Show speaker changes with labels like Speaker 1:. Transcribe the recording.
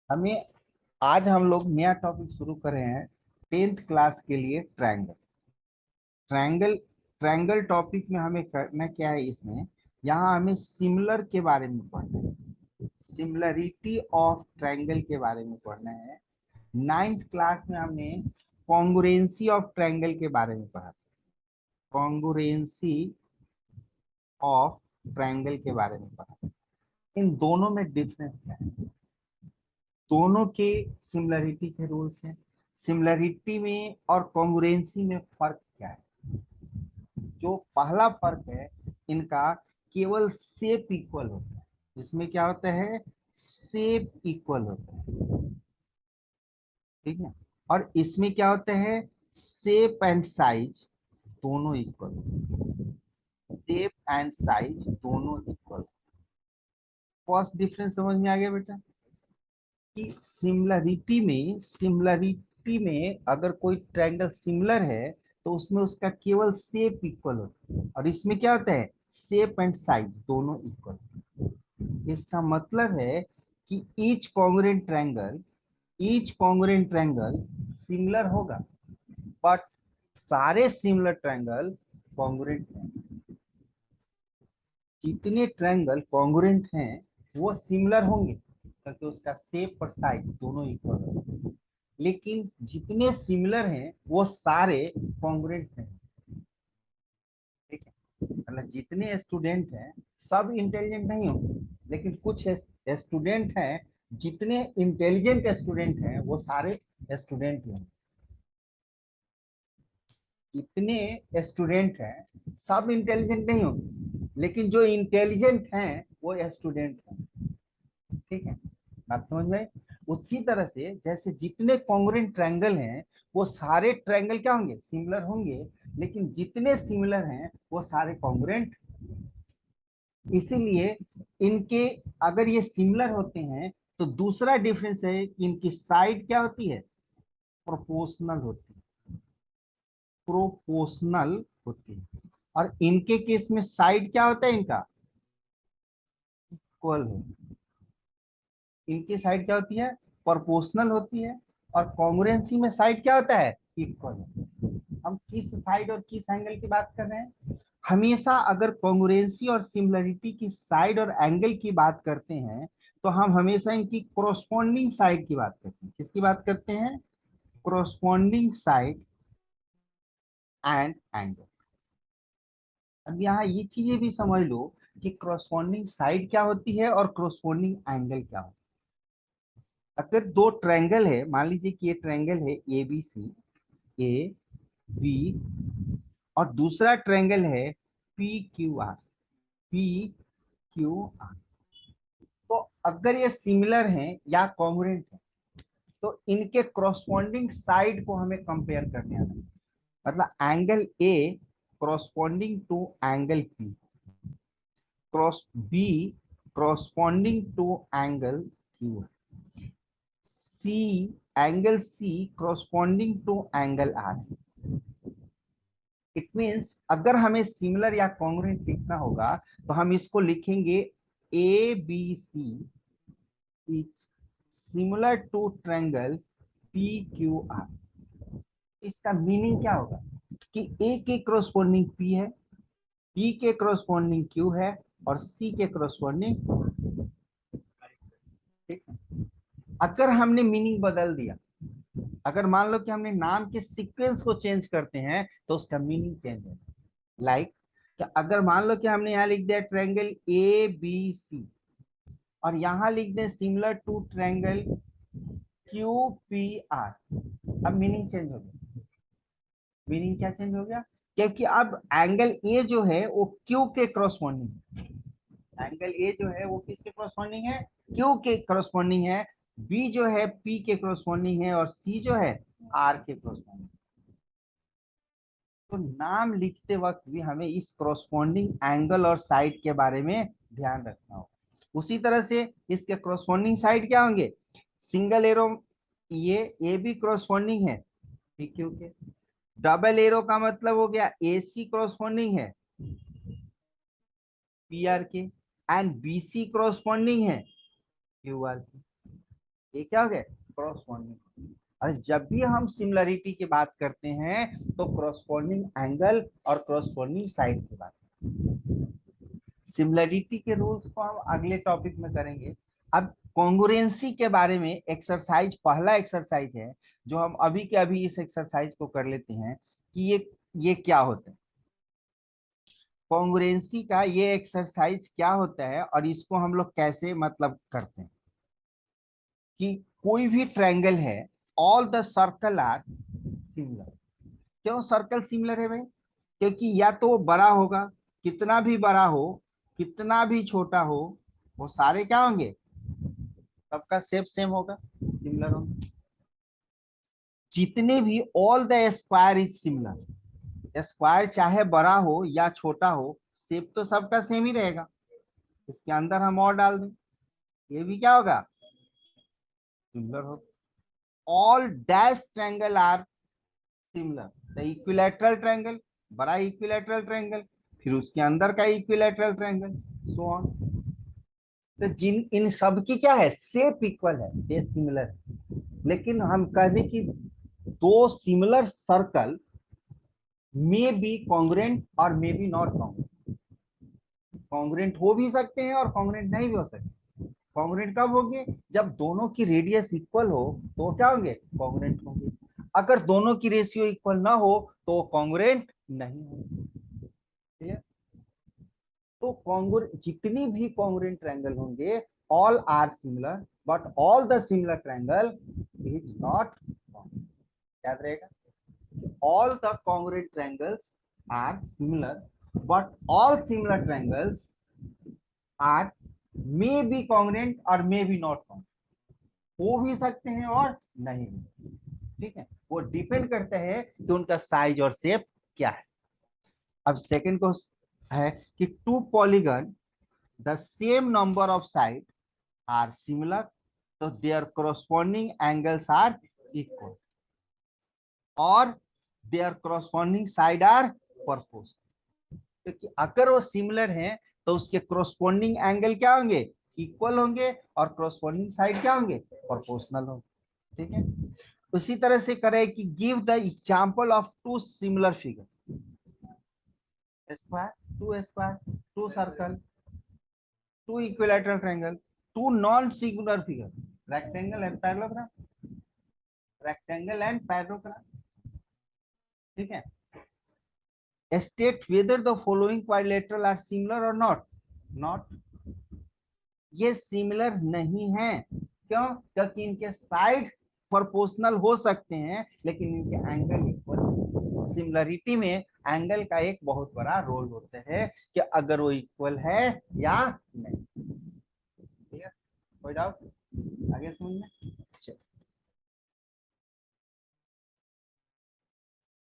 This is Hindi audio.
Speaker 1: हमें आज हम लोग नया टॉपिक शुरू कर रहे हैं 10th क्लास के लिए ट्रायंगल। ट्रायंगल ट्रायंगल टॉपिक में हमें करना क्या है इसमें। यहाँ हमें सिमिलर के बारे में पढ़ना है, सिमिलरिटी ऑफ ट्रायंगल के बारे में पढ़ना है। 9th क्लास में हमने कॉन्ग्रुएंसी ऑफ ट्रायंगल के बारे में पढ़ा, कॉन्ग्रुएंसी ऑफ ट्रायंगल के बारे में पढ़ा। इन दोनों में डिफरेंस क्या है, दोनों के सिमिलरिटी के रूल्स हैं, सिमिलरिटी में और कॉन्ग्रुएंसी में फर्क क्या है। जो पहला फर्क है इनका, केवल शेप इक्वल होता है। इसमें क्या होता है, शेप इक्वल होता है, ठीक है। और इसमें क्या होता है, शेप एंड साइज दोनों इक्वल, शेप एंड साइज दोनों इक्वल। फर्स्ट डिफरेंस समझ में आ गया बेटा कि सिमिलरिटी में अगर कोई ट्रायंगल सिमिलर है तो उसमें उसका केवल शेप इक्वल होता है, और इसमें क्या होता है, शेप एंड साइज दोनों इक्वल। इसका मतलब है कि ईच कॉन्ग्रुएंट ट्रायंगल सिमिलर होगा, बट सारे सिमिलर ट्रायंगल कॉन्ग्रुएंट हैं। जितने ट्रायंगल कॉन्ग्रुएंट हैं वो सिमिलर होंगे क्योंकि उसका शेप और साइज दोनों इक्वल है। लेकिन जितने सिमिलर हैं वो सारे कॉन्ग्रुएंट हैं, ठीक है। मतलब जितने स्टूडेंट हैं सब इंटेलिजेंट नहीं होंगे, लेकिन कुछ स्टूडेंट हैं, जितने इंटेलिजेंट स्टूडेंट हैं वो सारे स्टूडेंट हैं। जितने स्टूडेंट हैं सब इंटेलिजेंट नहीं होंगे, लेकिन जो इंटेलिजेंट हैं वो स्टूडेंट हैं, ठीक है। बात समझ में आई? उसी तरह से जैसे जितने कॉन्ग्रुएंट ट्रायंगल हैं वो सारे ट्रायंगल क्या होंगे, सिमिलर होंगे, लेकिन जितने सिमिलर हैं वो सारे कॉन्ग्रुएंट। इसीलिए इनके, अगर ये सिमिलर होते हैं तो दूसरा डिफरेंस है कि इनकी साइड क्या होती है, प्रोपोर्शनल होती है, प्रोपोर्शनल होती है। और इनके केस में साइड क्या होता है, इनका इक्वल है। इनकी साइड क्या होती है, प्रोपोर्शनल होती है, और कॉन्ग्रुएंसी में साइड क्या होता है, इक्वल है। हम किस साइड और किस एंगल की बात कर रहे हैं, हमेशा अगर कॉन्ग्रुएंसी और सिमिलरिटी की साइड और एंगल की बात करते हैं तो हम हमेशा इनकी कोरोस्पोंडिंग साइड की बात करते हैं। किसकी बात करते हैं, कोरोस्पोंडिंग साइड एंड एंगल। अब यहाँ ये चीजें भी समझ लो कि कोरोस्पोंडिंग साइड क्या होती है और कोरोस्पोंडिंग एंगल क्या होता है। अगर दो ट्रायंगल है, मान लीजिए कि ये ट्रायंगल है ए बी सी, ए बी, और दूसरा ट्रायंगल है P Q are, P Q are. तो अगर ये सिमिलर हैं या कॉन्ग्रुएंट हैं तो इनके क्रॉसपोंडिंग साइड को हमें कंपेयर करने आना है। मतलब angle A corresponding to angle P, cross B corresponding to angle Q, C angle C corresponding to angle R. It means अगर हमें सिमिलर या कॉन्ग्रुएंट लिखना होगा तो हम इसको लिखेंगे A B C is similar to triangle P Q R. इसका मीनिंग क्या होगा कि ए के क्रॉसपोंडिंग पी है, बी के क्रॉसपोंडिंग क्यू है, और सी के क्रॉसपोंडिंग, ठीक है। अगर हमने मीनिंग बदल दिया, अगर मान लो कि हमने नाम के सीक्वेंस को चेंज करते हैं तो उसका मीनिंग चेंज है। लाइक अगर मान लो कि हमने यहाँ लिख दिया ट्रायंगल ए बी सी, और यहाँ लिख दें similar to triangle Q P R, अब मीनिंग चेंज हो गया। मीनिंग क्या चेंज हो गया, क्योंकि अब एंगल ए जो है वो क्यू के क्रॉसपोंडिंग है। एंगल ए जो है वो किसके क्रॉसपोंडिंग है, क्यू के क्रॉसपोंडिंग है। बी जो है पी के क्रॉसपोंडिंग है, और सी जो है आर के क्रॉसपोंडिंग। तो नाम लिखते वक्त भी हमें इस क्रॉसपोंडिंग एंगल और साइड के बारे में ध्यान रखना होगा। उसी तरह से इसके क्रॉसपोंडिंग साइड क्या होंगे, सिंगल एरो, ये ए बी क्रॉसपोंडिंग है पी क्यू के। डबल एरो का मतलब हो गया ए सी क्रॉसपोंडिंग है पी आर के, एंड बी सी क्रॉसपोंडिंग है क्यू आर के। ये क्या हो गया, क्रॉसपॉन्डिंग। और जब भी हम सिमिलरिटी की बात करते हैं तो क्रॉसपॉन्डिंग एंगल और क्रॉसपॉन्डिंग साइड की बात, सिमिलरिटी के रूल्स को हम अगले टॉपिक में करेंगे। अब कॉन्ग्रुएंसी के बारे में एक्सरसाइज, पहला एक्सरसाइज है जो हम अभी के अभी इस एक्सरसाइज को कर लेते हैं कि ये क्या होता है, कॉन्ग्रुएंसी का ये एक्सरसाइज क्या होता है और इसको हम लोग कैसे मतलब करते हैं। कि कोई भी ट्रायंगल है, all the circle are similar. क्यों सर्कल सिमिलर है भाई, क्योंकि या तो वो बड़ा होगा, कितना भी बड़ा हो, कितना भी छोटा हो, वो सारे क्या होंगे, सबका शेप सेम होगा, सिमिलर होंगे। जितने भी, all the square is similar, square चाहे बड़ा हो या छोटा हो, शेप तो सबका सेम ही रहेगा। इसके अंदर हम और डाल दें, ये भी क्या होगा, सिमिलर होगा। All dash triangle are similar, the equilateral triangle, बड़ा इक्विलैटरल ट्रायंगल, फिर उसके अंदर का इक्विलैटरल ट्रायंगल, सो ऑन। तो जिन इन सब की क्या है, शेप इक्वल है, ये सिमिलर है। लेकिन हम कहने की दो similar circle may be congruent और may be not congruent, congruent हो भी सकते हैं और कॉन्ग्रुएंट नहीं भी हो सकते। कॉन्ग्रुएंट कब होंगे, जब दोनों की रेडियस इक्वल हो तो क्या होंगे, कॉन्ग्रुएंट होंगे। अगर दोनों की रेशियो इक्वल ना हो तो कॉन्ग्रुएंट नहीं होंगे। ठीक है? तो कॉन्ग्रु जितनी भी कॉन्ग्रुएंट ट्रायंगल होंगे, all are similar, but all the similar triangle is not, याद रहेगा, all the congruent triangles are similar, but all similar triangles are may be congruent और may be not congruent, हो भी सकते हैं और नहीं भी। ठीक है, वो डिपेंड करता है कि उनका साइज और शेप क्या है। अब सेकंड को है कि two polygon the same number of side are similar, तो there corresponding angles are equal और there corresponding side are purpose. क्योंकि अगर वो सिमिलर हैं तो उसके corresponding एंगल क्या होंगे, इक्वल होंगे, और corresponding साइड क्या होंगे, प्रोपोर्शनल होंगे। ठीक है, उसी तरह से करें कि give the example of two similar figure, square, two circle, two equilateral triangle, two non similar figure, rectangle and parallelogram, rectangle and parallelogram. ठीक है, state whether the following quadrilateral are similar or not, ये सिमिलर नहीं है। क्यों, क्योंकि इनके साइड प्रोपोर्शनल हो सकते हैं लेकिन इनके एंगल इक्वल। सिमिलरिटी में एंगल का एक बहुत बड़ा रोल होता है कि अगर वो इक्वल है या नहीं। ठीक है, कोई डाउट आगे समझ में।